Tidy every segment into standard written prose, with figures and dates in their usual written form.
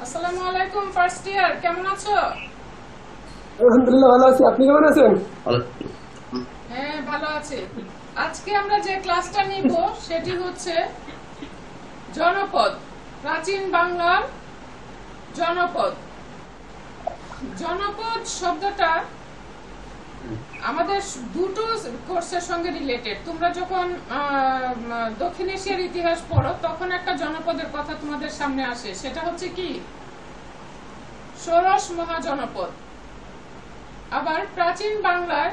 আসসালামু আলাইকুম first year, কেমন আছো? আলহামদুলিল্লাহ ভালো আছি। আপনি কেমন আছেন? হ্যাঁ, ভালো আছি। আজকে আমরা যে ক্লাসটা নিব সেটি হচ্ছে জনপদ, প্রাচীন বাংলার জনপদ। জনপদ শব্দটা আমাদের দুটো কোর্সের সঙ্গে রিলেটেড। তোমরা যখন দক্ষিণ এশিয়ার ইতিহাস পড়ো তখন একটা জনপদের কথা তোমাদের সামনে আসে, সেটা হচ্ছে কি ষোড়শ মহাজনপদ। আবার প্রাচীন বাংলার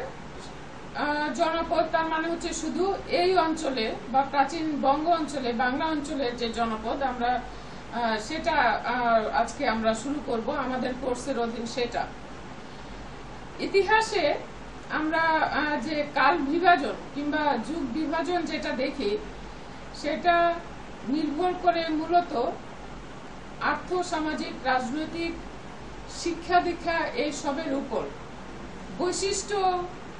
জনপদ তার মানে হচ্ছে শুধু এই অঞ্চলে বা প্রাচীন বঙ্গ অঞ্চলে বাংলা অঞ্চলের যে জনপদ আমরা সেটা আজকে আমরা শুরু করব আমাদের কোর্সের অধীন। সেটা ইতিহাসে আমরা যে কাল বিভাজন কিংবা যুগ বিভাজন যেটা দেখি সেটা নির্ভর করে মূলত আর্থ সামাজিক রাজনৈতিক শিক্ষা দীক্ষা এই সবের উপর, বৈশিষ্ট্য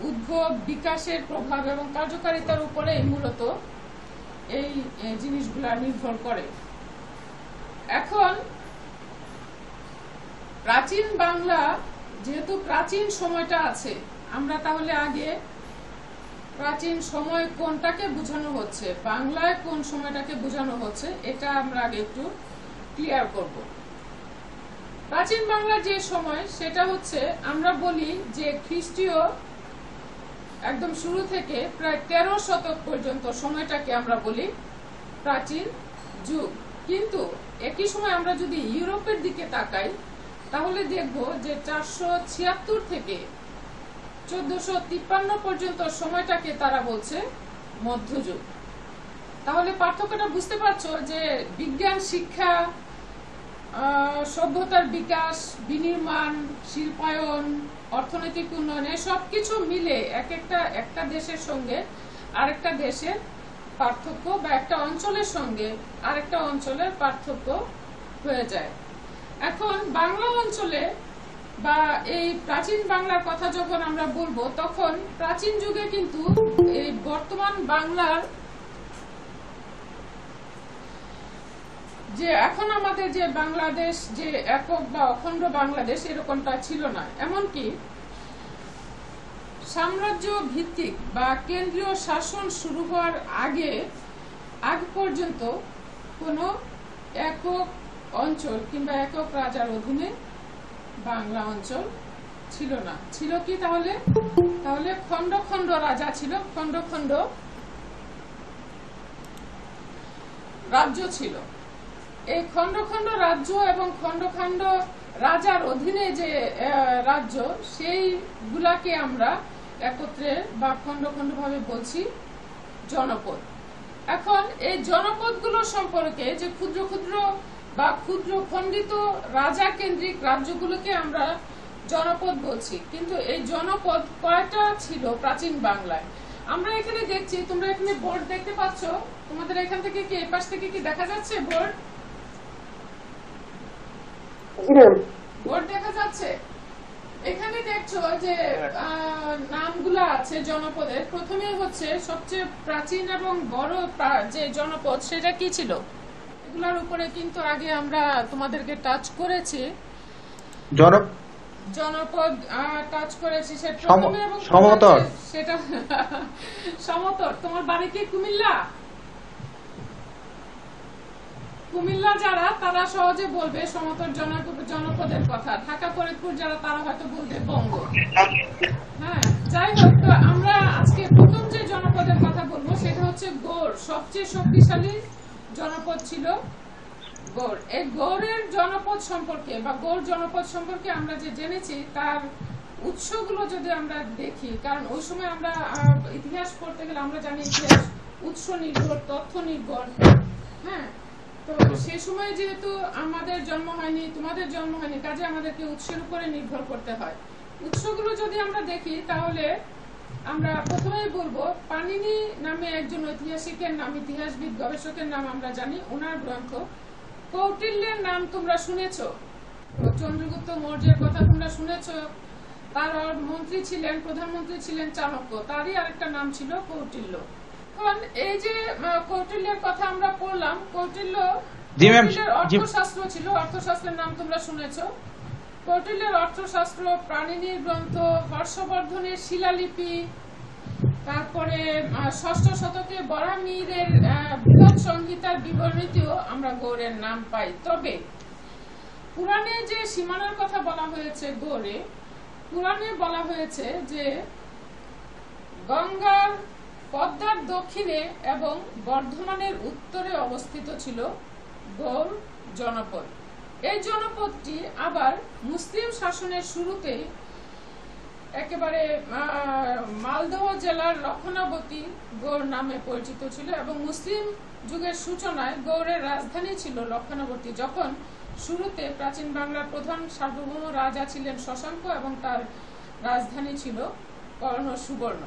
উদ্ভব বিকাশের প্রভাব এবং কার্যকারিতার উপরে মূলত এই জিনিসগুলা নির্ভর করে। এখন প্রাচীন বাংলা যেহেতু প্রাচীন সময়টা আছে, আমরা তাহলে আগে প্রাচীন সময় কোনটাকে বোঝানো হচ্ছে, বাংলায় কোন সময়টাকে বোঝানো হচ্ছে এটা আমরা আগে একটু ক্লিয়ার করব। প্রাচীন বাংলার যে সময় সেটা হচ্ছে আমরা বলি যে খ্রিস্টীয় একদম শুরু থেকে প্রায় 13 শতক পর্যন্ত সময়টাকে আমরা বলি প্রাচীন যুগ। কিন্তু একই সময় আমরা যদি ইউরোপের দিকে তাকাই তাহলে দেখব যে 476 থেকে 1453 পর্যন্ত সময়টাকে তারা বলছে মধ্যযুগ। তাহলে পার্থক্যটা বুঝতে পারছো যে বিজ্ঞান শিক্ষা, সভ্যতার বিকাশ, বিনির্মাণ, শিল্পায়ন, অর্থনৈতিক উন্নয়ন সবকিছু মিলে একটা দেশের সঙ্গে আরেকটা দেশের পার্থক্য বা একটা অঞ্চলের সঙ্গে আরেকটা অঞ্চলের পার্থক্য হয়ে যায়। এখন বাংলা অঞ্চলে বা এই প্রাচীন বাংলার কথা যখন আমরা বলবো তখন প্রাচীন যুগে কিন্তু এই বর্তমান বাংলার যে এখন আমাদের যে বাংলাদেশ যে একক বা অখণ্ড বাংলাদেশ এরকমটা ছিল না। এমনকি সাম্রাজ্য ভিত্তিক বা কেন্দ্রীয় শাসন শুরু হওয়ার আগ পর্যন্ত কোনো একক অঞ্চল কিংবা একক রাজার অধীনে বাংলা অঞ্চল ছিল না। ছিল কি তাহলে? খণ্ড খণ্ড রাজা ছিল, খণ্ড খণ্ড রাজ্য ছিল। এই খণ্ড খণ্ড রাজ্য এবং খণ্ড খণ্ড রাজার অধীনে যে রাজ্য সেইগুলাকে আমরা একত্রে বা খণ্ড খণ্ড ভাবে বলছি জনপদ। এখন এই জনপদগুলো সম্পর্কে যে ক্ষুদ্র ক্ষুদ্র বা ক্ষুদ্র খণ্ডিত রাজা কেন্দ্রিক রাজ্যগুলোকে আমরা জনপদ বলছি। কিন্তু এই জনপদ কয়টা ছিল প্রাচীন বাংলায়? আমরা এখানে দেখছি, তোমরা এখানে বোর্ড দেখতে পাচ্ছ, তোমাদের এখান থেকে কি এই পাশ থেকে কি দেখা যাচ্ছে বোর্ড? বোর্ড দেখা যাচ্ছে? এখানে দেখছো যে নামগুলা আছে জনপদের। প্রথমে হচ্ছে সবচেয়ে প্রাচীন এবং বড় যে জনপদ সেটা কি ছিল, এগুলার উপরে কিন্তু আগে আমরা তোমাদেরকে টাচ করেছি। জনপদ টাচ করেছি সেটা প্রথমে এবং সমতর। সেটা সমতর। তোমার বাড়ি কি কুমিল্লা? কুমিল্লা যারা তারা সহজে বলবে সমতর জনপদের কথা। ঢাকা ফরিদপুর যারা তারা হয়তো বলবে বঙ্গ। হ্যাঁ, যাই হোক, আমরা আজকে প্রথম যে জনপদের কথা বলবো সেটা হচ্ছে গৌড়। সবচেয়ে শক্তিশালী জনপদ ছিল গৌড়। এই গৌড়ের জনপদ সম্পর্কে বা গৌড় জনপদ সম্পর্কে আমরা যে জেনেছি তার উৎসগুলো যদি আমরা দেখি, কারণ ওই সময় আমরা ইতিহাস পড়তে গেলে আমরা জানি ইতিহাস উৎস নির্ভর, তথ্য নির্ভর। হ্যাঁ, তো সে সময় যেহেতু আমাদের জন্ম হয়নি, তোমাদের জন্ম হয়নি, কাজে আমাদেরকে উৎসের উপরে নির্ভর করতে হয়। উৎসগুলো যদি আমরা দেখি তাহলে আমরা প্রথমেই বলবো পানিনি নামে একজন ঐতিহাসিকের নাম, ইতিহাসবিদ গবেষকের নাম আমরা জানি। ওনার গ্রন্থ কৌটিল্যের নাম তোমরা শুনেছো, চন্দ্রগুপ্ত মৌর্যের কথা তোমরা শুনেছো। তার মন্ত্রী ছিলেন, প্রধানমন্ত্রী ছিলেন চাণক্য, তারই আরেকটা নাম ছিল কৌটিল্য। এখন এই যে কৌটিল্যের কথা আমরা পড়লাম, কৌটিল্য জি ম্যাম। কৌটিল্যের অর্থশাস্ত্র ছিল, অর্থশাস্ত্রের নাম তোমরা শুনেছো। কৌটিল্যের অর্থশাস্ত্র, পাণিনির গ্রন্থ, হর্ষবর্ধনের শিলালিপি, তারপরে ষষ্ঠ শতকে বরাহমিহিরের বৃহৎ সংহিতার বিবরণীতেও আমরা গৌড়ের নাম পাই। তবে পুরাণে যে সীমানার কথা বলা হয়েছে গৌড়ে, পুরাণে বলা হয়েছে যে গঙ্গার পদ্মার দক্ষিণে এবং বর্ধমানের উত্তরে অবস্থিত ছিল গৌড় জনপদ। এই জনপদটি আবার মুসলিম শাসনের শুরুতেই একেবারে মালদহ জেলার লক্ষণাবতী গৌড় নামে পরিচিত ছিল এবং মুসলিম যুগের সূচনায় গৌড়ের রাজধানী ছিল লক্ষণাবতী। যখন শুরুতে প্রাচীন বাংলার প্রধান সার্বভৌম রাজা ছিলেন শশাঙ্ক এবং তার রাজধানী ছিল কর্ণ সুবর্ণ।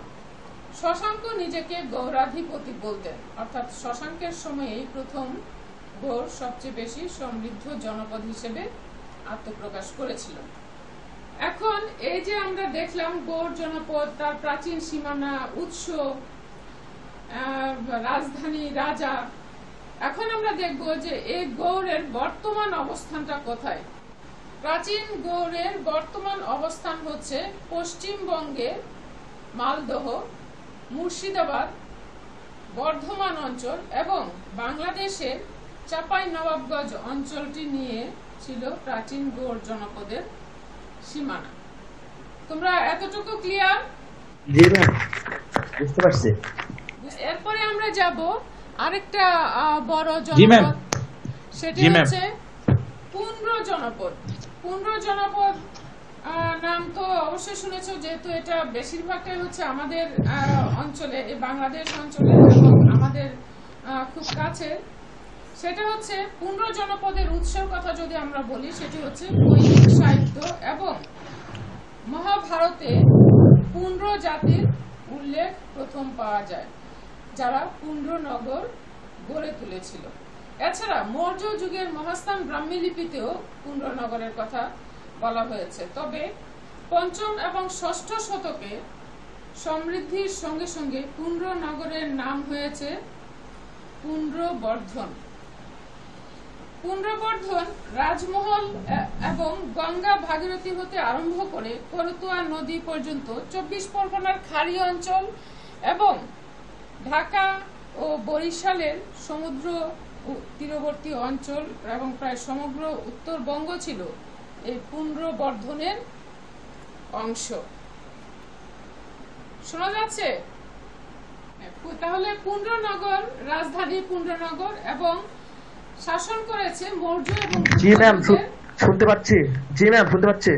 শশাঙ্ক নিজেকে গৌরাধিপতি বলতেন, অর্থাৎ শশাঙ্কের সময়েই প্রথম গৌড় সবচেয়ে বেশি সমৃদ্ধ জনপদ হিসেবে আত্মপ্রকাশ করেছিল। এখন এই যে আমরা দেখলাম গৌড় জনপদ, তার প্রাচীন সীমানা, উৎস, রাজধানী, রাজা, এখন আমরা দেখব যে এই গৌড়ের বর্তমান অবস্থানটা কোথায়। প্রাচীন গৌড়ের বর্তমান অবস্থান হচ্ছে পশ্চিমবঙ্গের মালদহ, মুর্শিদাবাদ, বর্ধমান অঞ্চল এবং বাংলাদেশের চাঁপাইনবাবগঞ্জ অঞ্চলটি নিয়ে ছিল প্রাচীন গৌড় জনপদের সীমানা। তোমরা এতটুকু ক্লিয়ার? জি ম্যাম, বুঝতে পারছি। এরপরে আমরা যাব আরেকটা বড় জি ম্যাম। জনপদ, সেটি হচ্ছে পুন্ড্র জনপদ। পুন্ড্র জনপদ নাম তো অবশ্যই শুনেছো, যেহেতু এটা বেশিরভাগটাই হচ্ছে আমাদের অঞ্চলে, এই বাংলাদেশ অঞ্চলে এবং আমাদের খুব কাছে। সেটা হচ্ছে পুন্ড্র জনপদের উৎসের কথা যদি আমরা বলি, সেটি হচ্ছে বৈদিক সাহিত্য এবং মহাভারতে পুন্ড্র জাতির উল্লেখ প্রথম পাওয়া যায়, যারা পুন্ড্র নগর গড়ে তুলেছিল। এছাড়া মৌর্য যুগের মহাস্থান ব্রাহ্মী লিপিতেও পুন্ড্র নগরের কথা বলা হয়েছে। তবে পঞ্চম এবং ষষ্ঠ শতকে সমৃদ্ধির সঙ্গে সঙ্গে পুন্ড্র নগরের নাম হয়েছে পুন্ড্রবর্ধন। পুন্ড্রবর্ধন রাজমহল এবং গঙ্গা ভাগীরথী হতে আরম্ভ করে করতোয়া নদী পর্যন্ত 24 পরগনার খাড়ি অঞ্চল এবং ঢাকা ও বরিশালের সমুদ্র তীরবর্তী অঞ্চল এবং প্রায় সমগ্র উত্তরবঙ্গ ছিল এই পুন্ড্রবর্ধনের অংশ। শোনা যাচ্ছে? তাহলে পুন্ড্রনগর, রাজধানী পুন্ড্রনগর এবং শাসন করেছে মৌর্য এবং জি ম্যাম, শুনতে পাচ্ছি। জি ম্যাম, শুনতে পাচ্ছি।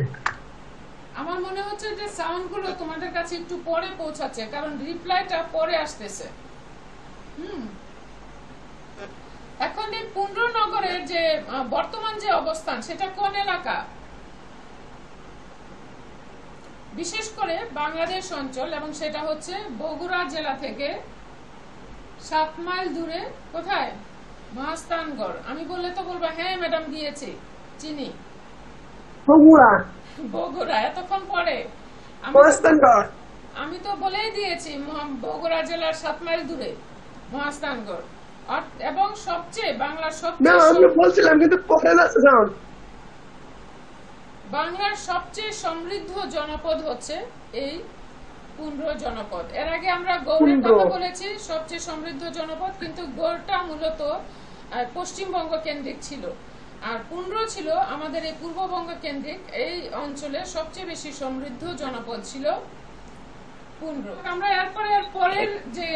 আমার মনে হচ্ছে যে সাউন্ড গুলো তোমাদের কাছে একটু পরে পৌঁছাচ্ছে, কারণ রিপ্লাইটা পরে আসতেছে। এখন এই পুন্ড্রনগরের যে বর্তমান যে অবস্থান, সেটা কোন এলাকা? বিশেষ করে বাংলাদেশ অঞ্চল, এবং সেটা হচ্ছে বগুড়া জেলা থেকে 7 মাইল দূরে। কোথায়? মহাস্থানগড়। আমি বললে তো বলবা হ্যাঁ ম্যাডাম গিয়েছি, চিনি। বগুড়া, বগুড়া এতক্ষণ পরে মহাস্থানগড়। আমি তো বলেই দিয়েছি বগুড়া জেলার 7 মাইল দূরে মহাস্থানগড়। এবং সবচেয়ে বাংলার বাংলার সবচেয়ে সমৃদ্ধ জনপদ হচ্ছে এই পুন্ড্র জনপদ। এর আগে আমরা গৌড়ের কথা বলেছি, সবচেয়ে সমৃদ্ধ জনপদ, কিন্তু গৌড়টা মূলত পশ্চিমবঙ্গ কেন্দ্রিক ছিল, আর পুন্ড্র ছিল আমাদের এই পূর্ববঙ্গ কেন্দ্রিক। এই অঞ্চলে সবচেয়ে বেশি সমৃদ্ধ জনপদ ছিল পুন্ড্র। আমরা এর পরের যে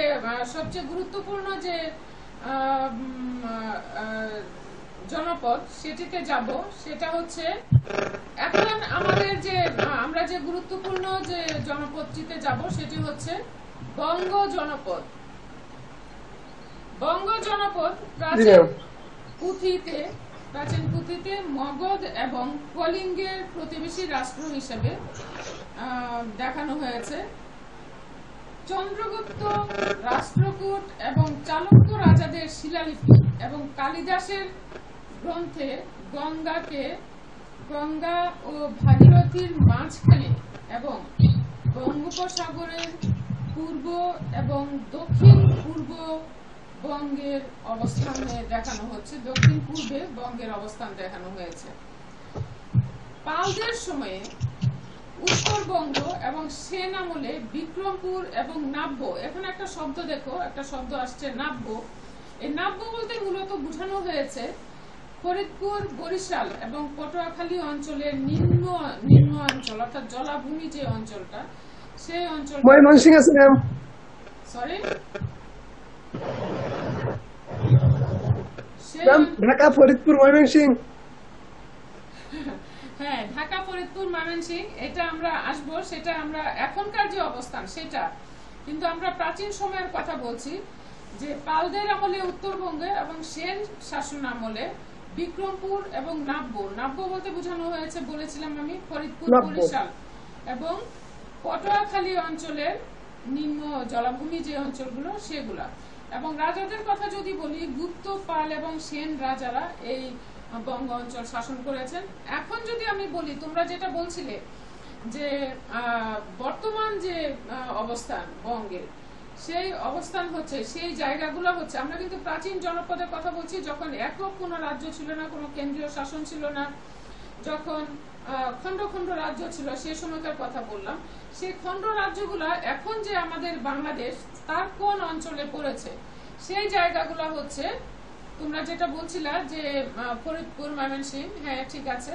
সবচেয়ে গুরুত্বপূর্ণ যে জনপদ সেটিতে যাব, সেটা হচ্ছে এখন আমাদের যে আমরা যে গুরুত্বপূর্ণ যে জনপদটিতে যাব সেটি হচ্ছে বঙ্গ জনপদ। বঙ্গ জনপদ প্রাচীন পুঁথিতে মগধ এবং কলিঙ্গের প্রতিবেশী রাষ্ট্র হিসেবে দেখানো হয়েছে। চন্দ্রগুপ্ত, রাষ্ট্রকূট এবং চালুক্য রাজাদের শিলালিপি এবং কালিদাসের গ্রন্থে গঙ্গা ও ভাগীরথীর মাঝখানে এবং বঙ্গোপসাগরের পূর্ব এবং দক্ষিণ পূর্ব বঙ্গের অবস্থান দেখানো হচ্ছে, দক্ষিণ পূর্বে বঙ্গের অবস্থান দেখানো হয়েছে। পালদের সময়ে উত্তরবঙ্গ এবং সেন আমলে বিক্রমপুর এবং নাব্য, এখানে একটা শব্দ দেখো, একটা শব্দ আসছে নাব্য। এই নাব্য বলতে মূলত বোঝানো হয়েছে ফরিদপুর, বরিশাল এবং পটুয়াখালী অঞ্চলের নিম্ন অঞ্চল, অর্থাৎ জলাভূমি যে অঞ্চলটা, সেই অঞ্চল। ময়মনসিংহ আছে ম্যাম। সরি, ঢাকা, ফরিদপুর, ময়মনসিংহ। হ্যাঁ, ঢাকা, ফরিদপুর, ময়মনসিংহ, এটা আমরা আসবো। সেটা আমরা এখনকার যে অবস্থান সেটা, কিন্তু আমরা প্রাচীন সময়ের কথা বলছি, যে পালদের আমলে উত্তরবঙ্গে এবং সেন শাসন আমলে বিক্রমপুর এবং নাব্য বলতে বোঝানো হয়েছে, বলেছিলাম আমি, ফরিদপুর, বরিশাল এবং পটুয়াখালী অঞ্চলের নিম্ন জলাভূমি যে অঞ্চলগুলো সেগুলা। এবং রাজাদের কথা যদি বলি, গুপ্ত, পাল এবং সেন রাজারা এই বঙ্গ অঞ্চল শাসন করেছেন। এখন যদি আমি বলি, তোমরা যেটা বলছিলে যে বর্তমান যে অবস্থান বঙ্গের, সেই অবস্থান হচ্ছে, সেই জায়গাগুলো হচ্ছে, আমরা কিন্তু প্রাচীন জনপদের কথা বলছি, যখন একক কোনো রাজ্য ছিল না, কোনো কেন্দ্রীয় শাসন ছিল না, যখন খন্ড খন্ড রাজ্য ছিল, সেই সময়কার কথা বললাম। সেই খন্ড রাজ্যগুলা এখন যে আমাদের বাংলাদেশ, তার কোন অঞ্চলে পড়েছে, সেই জায়গাগুলো হচ্ছে তোমরা যেটা বলছিলা যে ফরিদপুর, ময়মনসিংহ। হ্যাঁ, ঠিক আছে।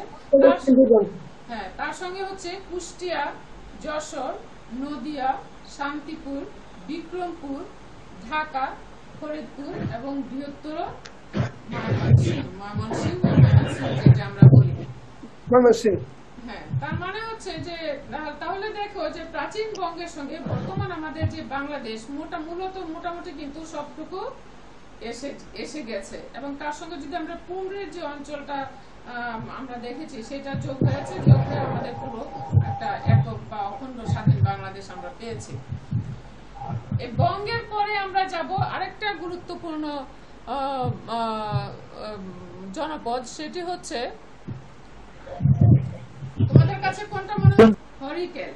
হ্যাঁ, তার সঙ্গে হচ্ছে কুষ্টিয়া, যশোর, নদিয়া, শান্তিপুর, বিক্রমপুর, ঢাকা, ফরিদপুর এবং বৃহত্তর ময়মনসিংহ, যেটা আমরা বলি। হ্যাঁ, তার মানে হচ্ছে যে তাহলে দেখো যে প্রাচীন বঙ্গের সঙ্গে বর্তমান আমাদের যে বাংলাদেশ, মোটামুটি কিন্তু সবটুকু এসে গেছে। এবং তার সঙ্গে যদি আমরা পুনরের যে অঞ্চলটা আমরা দেখেছি, সেটা যোগ হয়ে আমাদের পুরো একটা একক বা অখণ্ড স্বাধীন বাংলাদেশ আমরা পেয়েছি। এই বঙ্গের পরে আমরা যাব আরেকটা গুরুত্বপূর্ণ জনপদ, সেটি হচ্ছে, তোমাদের কাছে কোনটা মনে হয়? হরিকেল।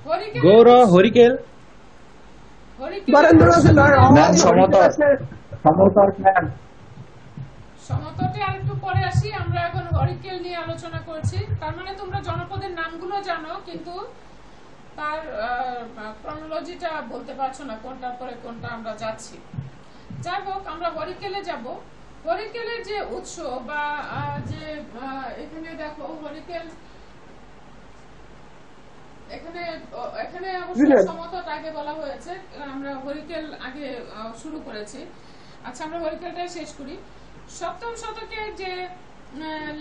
হরিকেল সমতটে আরেকটু পরে আসি। আমরা এখন হরিকেল নিয়ে আলোচনা করছি। তার মানে তোমরা জনপদের নামগুলো জানো, কিন্তু তার ক্রনোলজিটা বলতে পারছো না, কোনটার পরে কোনটা আমরা যাচ্ছি। যাই হোক, আমরা হরিকেলে যাব। হরিকেলের যে উৎস বা যে এখানে দেখো হরিকেল, এখানে সমতট আগে বলা হয়েছে, আমরা হরিকেল আগে শুরু করেছি। আচ্ছা, আমরা হরিকেলটাই শেষ করি। সপ্তম শতকের যে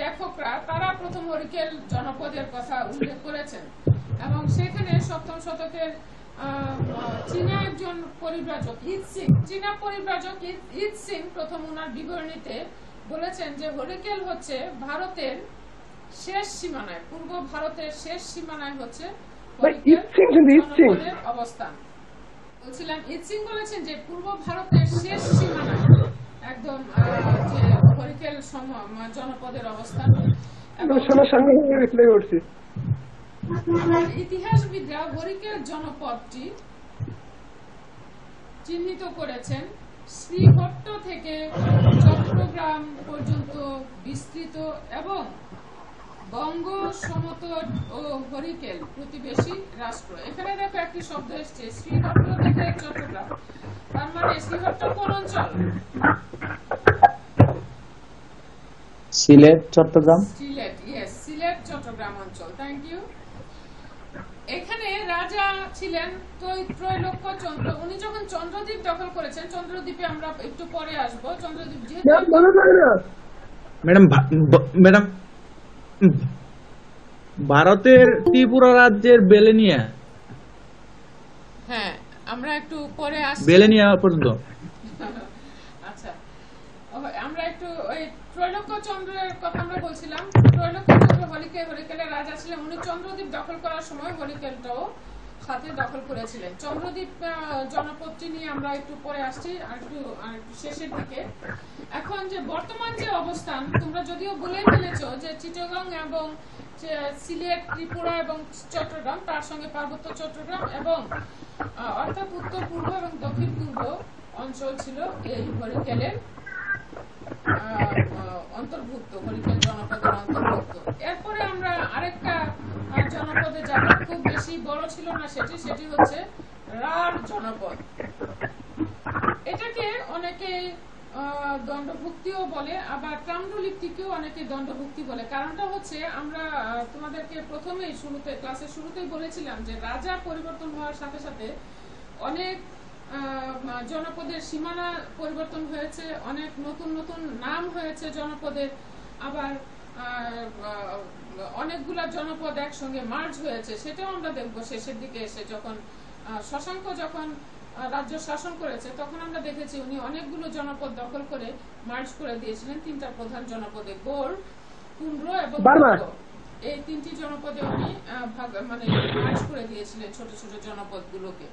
লেখকরা, তারা প্রথম হরিকেল জনপদের কথা উল্লেখ করেছেন, এবং সেখানে সপ্তম শতকের চীনা একজন পরিব্রাজক চীনা পরিব্রাজক হিত সিং প্রথম ওনার বিবরণীতে বলেছেন যে হরিকেল হচ্ছে ভারতের শেষ সীমানায়, পূর্ব ভারতের শেষ সীমানায় হচ্ছে হরিকেলের অবস্থান। বলছিলাম, হিত সিং বলেছেন যে পূর্ব ভারতের শেষ সীমানায় একদম যে হরিকেল জনপদের অবস্থান। ইতিহাসবিদরা হরিকেল জনপদটি চিহ্নিত করেছেন শ্রীহট্ট থেকে চট্টগ্রাম পর্যন্ত বিস্তৃত এবং বঙ্গ সমতট ও হরিকেল প্রতিবেশী রাষ্ট্র। এখানে দেখো একটি শব্দ এসছে, শ্রীহট্ট থেকে চট্টগ্রাম। তার মানে শ্রীহট্ট কোন অঞ্চল? সিলেট, চট্টগ্রাম। সিলেট, চট্টগ্রাম অঞ্চল। Thank you. এখানে রাজা ছিলেন ত্রৈলোক্য চন্দ্র। উনি যখন চন্দ্রদ্বীপ দখল করেছেন, চন্দ্রদ্বীপে আমরা একটু পরে আসবো। চন্দ্রদ্বীপ যেহেতু ম্যাডাম ভারতের ত্রিপুরা রাজ্যের বেলেনিয়া, হ্যাঁ, আমরা একটু পরে আসছি বেলেনিয়া পর্যন্ত। আচ্ছা, আমরা একটু ওই ত্রৈলোক্য চন্দ্রের কথা আমরা বলছিলাম। ত্রৈলোক্য চন্দ্র হরিকেলের রাজা ছিলেন। উনি চন্দ্রদ্বীপ দখল করার সময় হরিকেলটাও সাথে দখল করেছিলেন। চন্দ্রদ্বীপ জনপদটি নিয়ে আমরা একটু পরে আসছি, আর একটু শেষের দিকে। এখন যে বর্তমান যে অবস্থান, তোমরা যদিও বলে ফেলেছো যে চিটাগং এবং সিলেট, ত্রিপুরা এবং চট্টগ্রাম, তার সঙ্গে পার্বত্য চট্টগ্রাম এবং অর্থাৎ উত্তর পূর্ব এবং দক্ষিণ পূর্ব অঞ্চল ছিল এই হরিকেলের অন্তর্ভুক্ত, হরিকেল জনপদের অন্তর্ভুক্ত। এরপরে আমরা আরেকটা জনপদে যাব, খুব বেশি বড় ছিল না সেটি হচ্ছে রাঢ় জনপদ। এটাকে অনেকে দণ্ডভুক্তিও বলে, আবার তাম্রলিপ্তিকেও অনেকে দণ্ডভুক্তি বলে। কারণটা হচ্ছে আমরা তোমাদেরকে প্রথমেই ক্লাসের শুরুতেই বলেছিলাম যে রাজা পরিবর্তন হওয়ার সাথে সাথে অনেক জনপদের সীমানা পরিবর্তন হয়েছে, অনেক নতুন নতুন নাম হয়েছে জনপদের, আবার অনেকগুলা জনপদ একসঙ্গে মার্জ হয়েছে। সেটাও আমরা দেখবো শেষের দিকে এসে, যখন শশাঙ্ক যখন রাজ্য শাসন করেছে তখন আমরা দেখেছি উনি অনেকগুলো জনপদ দখল করে মার্জ করে দিয়েছিলেন তিনটা প্রধান জনপদে, গৌড়, পুন্ড্র এবং এই তিনটি জনপদে উনি মার্জ করে দিয়েছিলেন ছোট ছোট জনপদগুলোকে।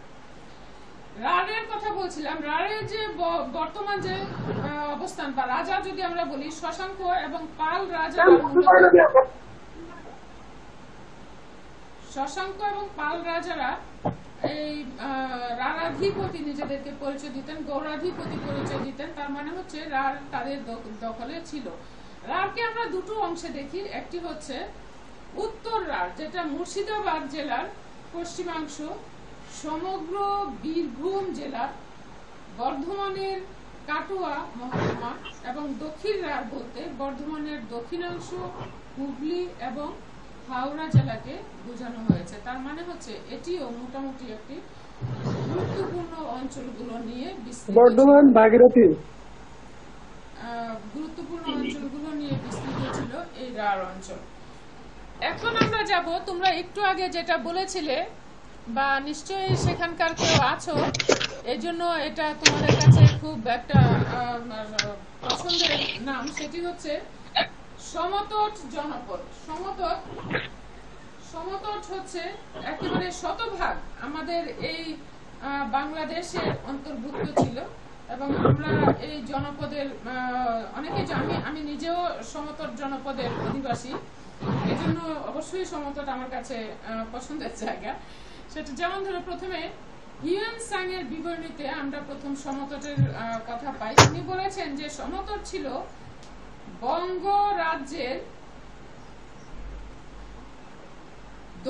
রাঢ়ের কথা বলছিলাম, রাঢ়ের যে বর্তমান যে অবস্থান বা রাজা যদি আমরা বলি, শশাঙ্ক এবং পাল রাজারা এই রাঢ়াধিপতি নিজেদেরকে পরিচয় দিতেন, গৌড়াধিপতি পরিচয় দিতেন। তার মানে হচ্ছে রাঢ় তাদের দখলে ছিল। রাঢ়কে আমরা দুটো অংশে দেখি, একটি হচ্ছে উত্তর রাঢ়, যেটা মুর্শিদাবাদ জেলার পশ্চিমাংশ, সমগ্র বীরভূম জেলার বর্ধমানের কাটোয়া মহকুমা, এবং দক্ষিণ রাঢ় বলতে বর্ধমানের দক্ষিণাংশ, হুগলি এবং হাওড়া জেলাকে বোঝানো হয়েছে। তার মানে হচ্ছে এটিও মোটামুটি একটি গুরুত্বপূর্ণ অঞ্চলগুলো নিয়ে বিস্তৃত, বর্ধমান, ভাগীরথী, গুরুত্বপূর্ণ অঞ্চলগুলো নিয়ে বিস্তৃত ছিল এই রাঢ় অঞ্চল। এখন আমরা যাব, তোমরা একটু আগে যেটা বলেছিলে বা নিশ্চয়ই সেখানকার কেউ আছো, এই জন্য এটা তোমাদের কাছে খুব একটা পছন্দের নাম, সেটি হচ্ছে সমতট জনপদ। সমতট হচ্ছে একেবারে শতভাগ আমাদের এই বাংলাদেশের অন্তর্ভুক্ত ছিল, এবং আমরা এই জনপদের অনেকে আমি নিজেও সমতট জনপদের অধিবাসী, এই জন্য অবশ্যই সমতট আমার কাছে পছন্দের জায়গা। সেটা যেমন ধরো, প্রথমে হিউয়েন সাং এর বিবরণীতে আমরা প্রথম সমতটের কথা পাই। তিনি বলেছেন যে সমতট ছিল বঙ্গ রাজ্যের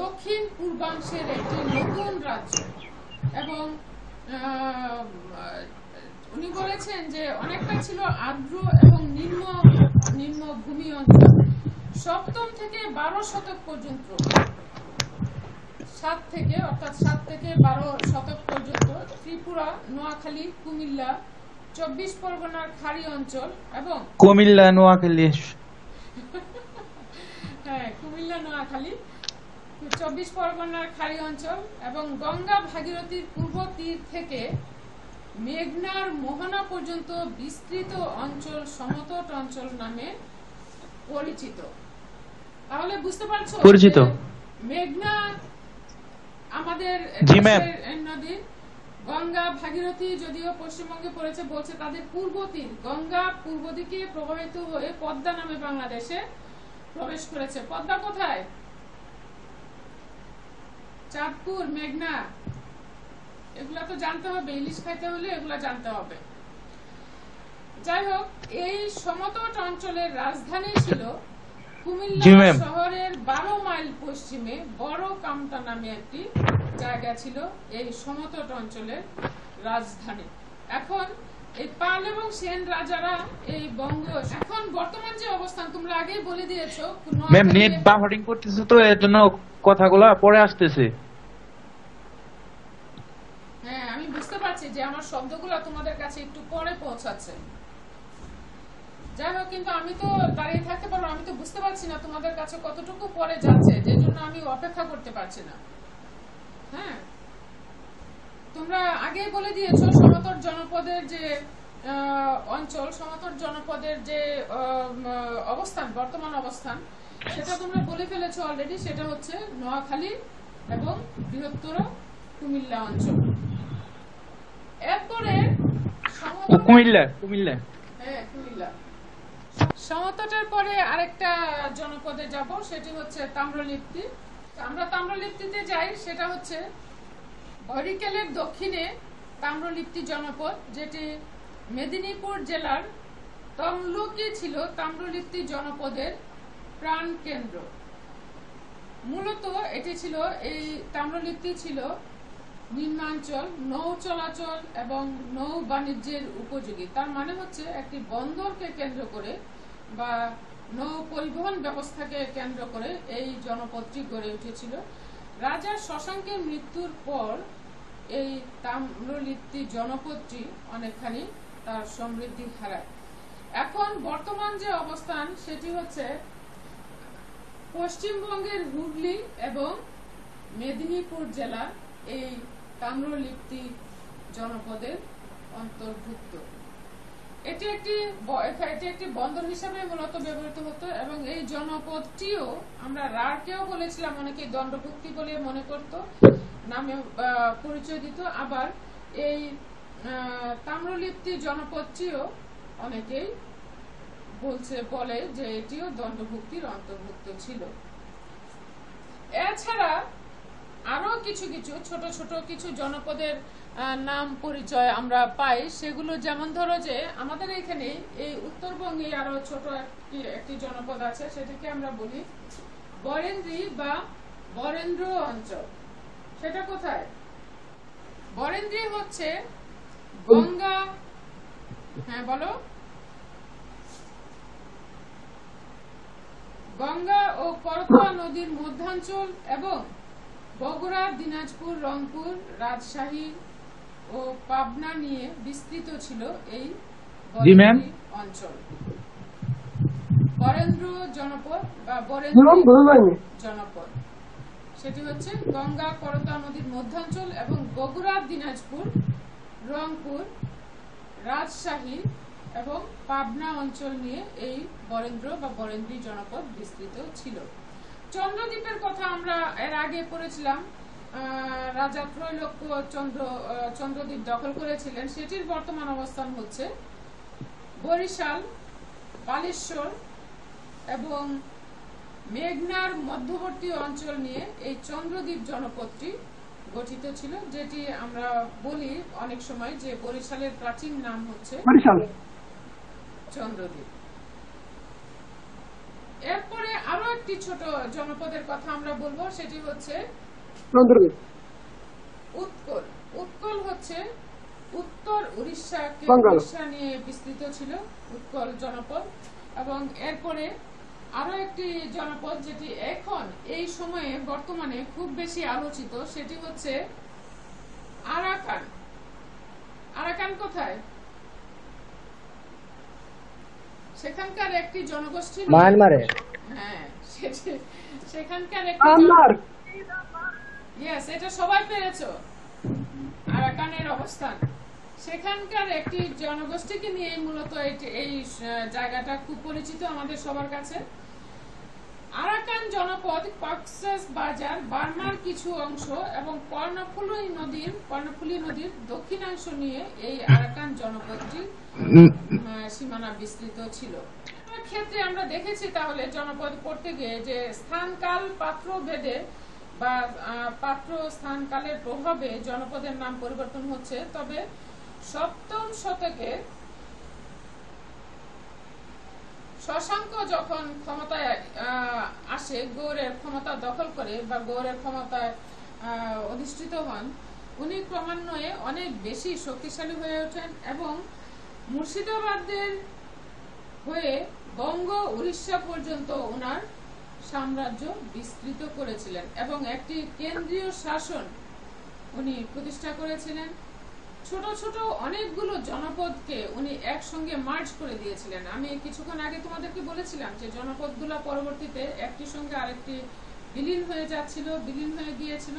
দক্ষিণ পূর্বাংশের একটি নতুন রাজ্য, এবং উনি বলেছেন যে অনেকটা ছিল আর্দ্র এবং নিম্ন ভূমি অঞ্চল। 7ম থেকে 12 শতক পর্যন্ত, 7 থেকে 12 শতক পর্যন্ত ত্রিপুরা, নোয়াখালী, কুমিল্লা, 24 পরগনার খাড়ি অঞ্চল এবং কুমিল্লা, নোয়াখালী, হ্যাঁ কুমিল্লা, নোয়াখালী, 24 পরগনার খাড়ি অঞ্চল এবং গঙ্গা ভাগীরথীর পূর্ব তীর থেকে মেঘনার মোহনা পর্যন্ত বিস্তৃত অঞ্চল সমতট অঞ্চল নামে পরিচিত। তাহলে বুঝতে পারছো পরিচিত মেঘনা আমাদের নদী, গঙ্গা ভাগীরথী যদিও পশ্চিমবঙ্গে পড়েছে, বলছে তাদের পূর্ব তীর, গঙ্গা পূর্ব দিকে প্রবাহিত হয়ে পদ্মা নামে বাংলাদেশে প্রবেশ করেছে। পদ্মা কোথায়? চাঁদপুর, মেঘনা, এগুলা তো জানতে হবে, ইলিশ খাইতে হলে এগুলা জানতে হবে। যাই হোক, এই সমতট অঞ্চলের রাজধানী ছিল কুমিল্লা শহরের 12 মাইল পশ্চিমে বড় কামতা নামে একটি জায়গা ছিল এই সমতট অঞ্চলের রাজধানী। এখন এই পাল এবং সেন রাজারা এই বঙ্গ, এখন বর্তমান যে অবস্থান তোমরা আগেই বলে দিয়েছো, ম্যাম নেট বাফারিং করতেছে তো এর জন্য কথাগুলো পরে আসতেছে। হ্যাঁ আমি বুঝতে পারছি যে আমার শব্দগুলো তোমাদের কাছে একটু পরে পৌঁছাচ্ছে। যাই হোক, কিন্তু আমি তো দাঁড়িয়ে থাকতে পারবো, আমি তো বুঝতে পারছি না তোমাদের কাছে কতটুকু পরে যাচ্ছে, যে জন্য আমি অপেক্ষা করতে পারছি না। হ্যাঁ, তোমরা আগেই বলে দিয়েছো সমতট জনপদের যে অঞ্চল, সমতট জনপদের যে অবস্থান, বর্তমান অবস্থান, সেটা তোমরা বলে ফেলেছো অলরেডি। সেটা হচ্ছে নোয়াখালী এবং বৃহত্তর কুমিল্লা অঞ্চল। এরপরে কুমিল্লা, হ্যাঁ কুমিল্লা। সমতটের পরে আরেকটা জনপদে যাব, সেটি হচ্ছে তাম্রলিপ্তি। আমরা তাম্রলিপ্তিতে যাই, সেটা হচ্ছে হরিকেলের দক্ষিণে তাম্রলিপ্তি জনপদ, যেটি মেদিনীপুর জেলার তমলুকি ছিল তাম্রলিপ্তি জনপদের প্রাণ কেন্দ্র। মূলত এটি ছিল, এই তাম্রলিপ্তি ছিল নিম্নাঞ্চল, নৌ চলাচল এবং নৌ বাণিজ্যের উপযোগী। তার মানে হচ্ছে একটি বন্দরকে কেন্দ্র করে বা নৌ পরিবহন ব্যবস্থাকে কেন্দ্র করে এই জনপদটি গড়ে উঠেছিল। রাজা শশাঙ্কের মৃত্যুর পর এই তাম্রলিপ্তি জনপদটি অনেকখানি তার সমৃদ্ধি হারায়। এখন বর্তমান যে অবস্থান সেটি হচ্ছে পশ্চিমবঙ্গের হুগলি এবং মেদিনীপুর জেলা এই তাম্রলিপ্তি জনপদের অন্তর্ভুক্ত। এটি একটি বন্দর হিসাবে মূলত ব্যবহৃত হতো এবং এই জনপদটিও আমরা রাঢ়কেও বলেছিলাম, অনেকে দণ্ডভুক্তি বলে মনে করত, নামে পরিচয় দিত। আবার এই তাম্রলিপ্তি জনপদটিও অনেকেই বলে যে এটিও দণ্ডভুক্তির অন্তর্ভুক্ত ছিল। এছাড়া আরো কিছু কিছু ছোট ছোট কিছু জনপদের নাম পরিচয় আমরা পাই। সেগুলো যেমন ধরো যে আমাদের এখানে এই উত্তরবঙ্গে আরো ছোট একটি জনপদ আছে, সেটাকে আমরা বলি বরেন্দ্রী বা বরেন্দ্র অঞ্চল। সেটা কোথায়? বরেন্দ্রী হচ্ছে গঙ্গা, হ্যাঁ বলো, গঙ্গা ও করতোয়া নদীর মধ্যাঞ্চল এবং বগুড়া, দিনাজপুর, রংপুর, রাজশাহী ও পাবনা নিয়ে বিস্তৃত ছিল এই বরেন্দ্রী অঞ্চল। বরেন্দ্র জনপদ বা বরেন্দ্র জনপদ সেটি হচ্ছে গঙ্গা করতোয়া নদীর মধ্যাঞ্চল এবং বগুড়া, দিনাজপুর, রংপুর, রাজশাহী এবং পাবনা অঞ্চল নিয়ে এই বরেন্দ্র বা বরেন্দ্রী জনপদ বিস্তৃত ছিল। চন্দ্রদ্বীপের কথা আমরা এর আগে পড়েছিলাম। রাজা ত্রৈলোক্য চন্দ্রদ্বীপ দখল করেছিলেন। সেটির বর্তমান অবস্থান হচ্ছে বরিশাল, বালেশ্বর এবং মেঘনার মধ্যবর্তী অঞ্চল নিয়ে এই চন্দ্রদ্বীপ জনপদটি গঠিত ছিল, যেটি আমরা বলি অনেক সময় যে বরিশালের প্রাচীন নাম হচ্ছে চন্দ্রদ্বীপ। এরপরে আরো একটি ছোট জনপদের কথা আমরা বলবো, সেটি হচ্ছে উৎকল। উৎকল হচ্ছে উত্তর উড়িষ্যা নিয়ে বিস্তৃত ছিল উৎকল জনপদ। এবং এরপরে আরো একটি জনপদ যেটি এখন এই সময়ে বর্তমানে খুব বেশি আলোচিত, সেটি হচ্ছে আরাকান। আরাকান কোথায়? সেখানকার একটি জনগোষ্ঠী, মায়ানমারে। হ্যাঁ, সেখানকার একটি, ইয়েস, এটা সবাই পেরেছো, আরাকানের অবস্থান। সেখানকার একটি জনগোষ্ঠীকে নিয়ে মূলত এই জায়গাটা খুব পরিচিত আমাদের সবার কাছে। আরাকান জনপদ কক্সেস বাজার, বার্মার কিছু অংশ এবং কর্ণফুলী নদীর দক্ষিণাংশ নিয়ে এই আরাকান জনপদটি সীমানা বিস্তৃত ছিল। ক্ষেত্রে আমরা দেখেছি তাহলে জনপদ পড়তে গিয়ে যে স্থানকাল পাত্র ভেদে বা পাত্র স্থানকালের প্রভাবে জনপদের নাম পরিবর্তন হচ্ছে। তবে সপ্তম শতকে শশাঙ্ক যখন ক্ষমতায় আসে, গৌড়ের ক্ষমতা দখল করে বা গৌড়ের ক্ষমতায় অধিষ্ঠিত হন, উনি ক্রমান্বয়ে অনেক বেশি শক্তিশালী হয়ে ওঠেন এবং মুর্শিদাবাদের হয়ে বঙ্গ, উড়িষ্যা পর্যন্ত ওনার সাম্রাজ্য বিস্তৃত করেছিলেন এবং একটি কেন্দ্রীয় শাসন উনি প্রতিষ্ঠা করেছিলেন। ছোট ছোট অনেকগুলো জনপদকে উনি একসঙ্গে মার্জ করে দিয়েছিলেন। আমি কিছুক্ষণ আগে তোমাদেরকে বলেছিলাম যে জনপদগুলো পরবর্তীতে একটির সঙ্গে আরেকটি বিলীন হয়ে যাচ্ছিল, বিলীন হয়ে গিয়েছিল।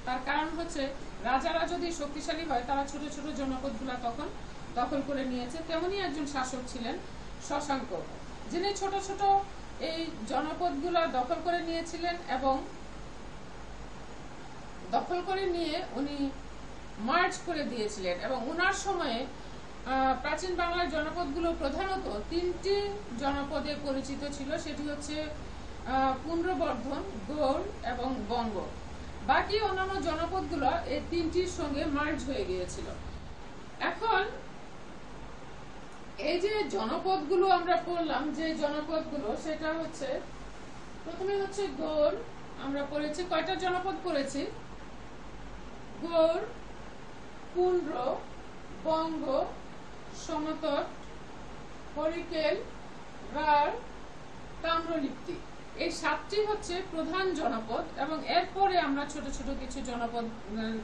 তার কারণ হচ্ছে রাজারা যদি শক্তিশালী হয়, তারা ছোট ছোট জনপদগুলো তখন দখল করে নিয়েছে। তেমনি একজন শাসক ছিলেন শশাঙ্ক, যিনি ছোট ছোট এই জনপদগুলো দখল করে নিয়েছিলেন এবং দখল করে নিয়ে উনি মার্জ করে দিয়েছিলেন। এবং ওনার সময়ে প্রাচীন বাংলার জনপদগুলো প্রধানত তিনটি জনপদে পরিচিত ছিল, সেটি হচ্ছে পুন্ড্রবর্ধন, গৌড় এবং বঙ্গ। বাকি অন্যান্য জনপদগুলো এই তিনটির সঙ্গে মার্জ হয়ে গিয়েছিল। এখন এই যে জনপদগুলো আমরা পড়লাম, যে জনপদগুলো সেটা হচ্ছে প্রথমে হচ্ছে গৌড়। আমরা পড়েছি কয়টা জনপদ পড়েছি? গৌড়, পুন্ড্র, বঙ্গ, সমতট, হরিকেল, রাঢ়, তাম্রলিপ্তি। এই 7টি হচ্ছে প্রধান জনপদ এবং এরপরে আমরা ছোট ছোট কিছু জনপদ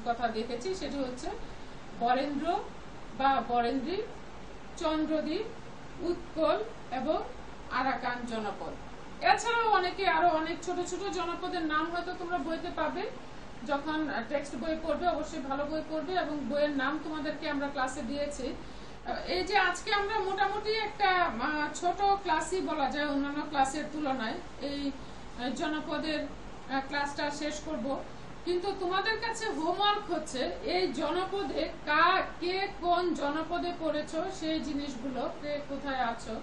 কথা দেখেছি। সেটি হচ্ছে বরেন্দ্র বা বরেন্দ্রী, চন্দ্রদ্বীপ, উৎকল এবং আরাকান জনপদ। এছাড়াও অনেকে আরো অনেক ছোট ছোট জনপদের নাম হয়তো তোমরা বইতে পাবে। যখন টেক্সট বই পড়বে অবশ্যই ভালো বই পড়বে এবং বইয়ের নাম তোমাদেরকে আমরা ক্লাসে দিয়েছি। এই যে আজকে আমরা মোটামুটি একটা ছোট ক্লাসই বলা যায় অন্যান্য ক্লাসের তুলনায় এই জনপদের ক্লাসটা শেষ করব, কিন্তু তোমাদের কাছে হোমওয়ার্ক হচ্ছে এই জনপদে কে কোন জনপদে পড়েছো, সেই জিনিসগুলো কে কোথায় আছো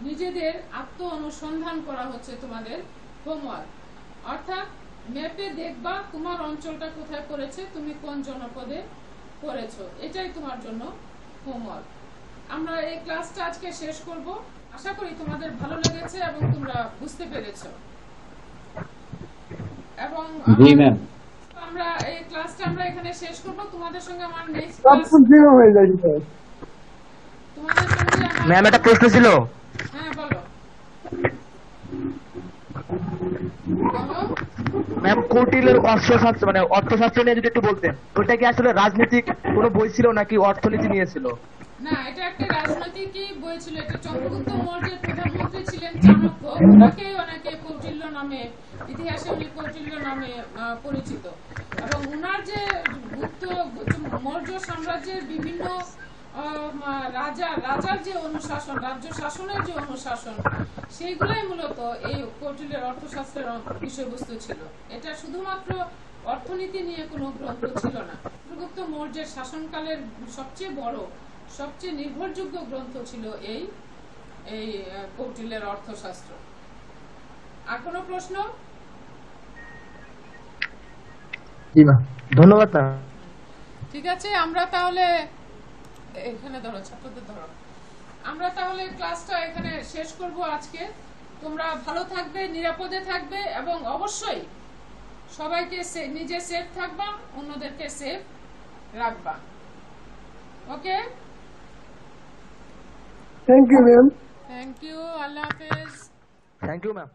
নিজেদের আত্ম অনুসন্ধান করা হচ্ছে তোমাদের হোমওয়ার্ক। অর্থাৎ ম্যাপে দেখবা তোমার অঞ্চলটা কোথায় পড়েছে, তুমি কোন জনপদে পড়েছো, এটাই তোমার জন্য হোমওয়ার্ক। আমরা এই ক্লাসটা আজকে শেষ করব। আশা করি তোমাদের ভালো লেগেছে এবং তোমরা বুঝতে পেরেছো। এবং আমরা এই ক্লাসটা আমরা এখানে শেষ করব। তোমাদের সঙ্গে আমার নেক্সট সব ক্লাস জিরো হয়ে যায় দিতে। তোমাদের সঙ্গে আমার ম্যাম একটা প্রশ্ন ছিল। হ্যাঁ বলো বলো। ম্যাম কৌটিল্যের অর্থশাস্ত্র মানে অর্থশাস্ত্র নিয়ে যদি একটু বলতেন, ওটা কি আসলে রাজনৈতিক কোনো বই ছিল নাকি অর্থনীতি নিয়ে ছিল? না, এটা একটা রাজনৈতিকই বই ছিল। এটা চন্দ্রগুপ্ত মৌর্যের প্রধানমন্ত্রী ছিলেন চাণক্য, ওনাকেই অনেকে কৌটিল্য নামে, ইতিহাসে উনি কৌটিল্য নামে পরিচিত। এবং উনার যে মৌর্য সাম্রাজ্যের বিভিন্ন রাজার যে অনুশাসন, রাজ্য শাসনের যে অনুশাসন, সেইগুলাই মূলত এই কৌটিল্যের অর্থশাস্ত্রের বিষয়বস্তু ছিল। এটা শুধুমাত্র অর্থনীতি নিয়ে কোনো গ্রন্থ ছিল না। চন্দ্রগুপ্ত মৌর্যের শাসনকালের সবচেয়ে বড়, সবচেয়ে নির্ভরযোগ্য গ্রন্থ ছিল এই এই কৌটিল্যের অর্থশাস্ত্র। আর কোনো প্রশ্ন? জি ম্যাম, ধন্যবাদ ম্যাম। ঠিক আছে, আমরা তাহলে এখানে ধরো, ছাত্রদের ধরো। আমরা তাহলে ক্লাসটা এখানে শেষ করব আজকে। তোমরা ভালো থাকবে, নিরাপদে থাকবে এবং অবশ্যই সবাইকে নিজে সেফ থাকবা, অন্যদেরকে সেফ রাখবা। Okay, thank you ma'am. Thank you, আল্লাহ হাফেজ। Thank you ma'am.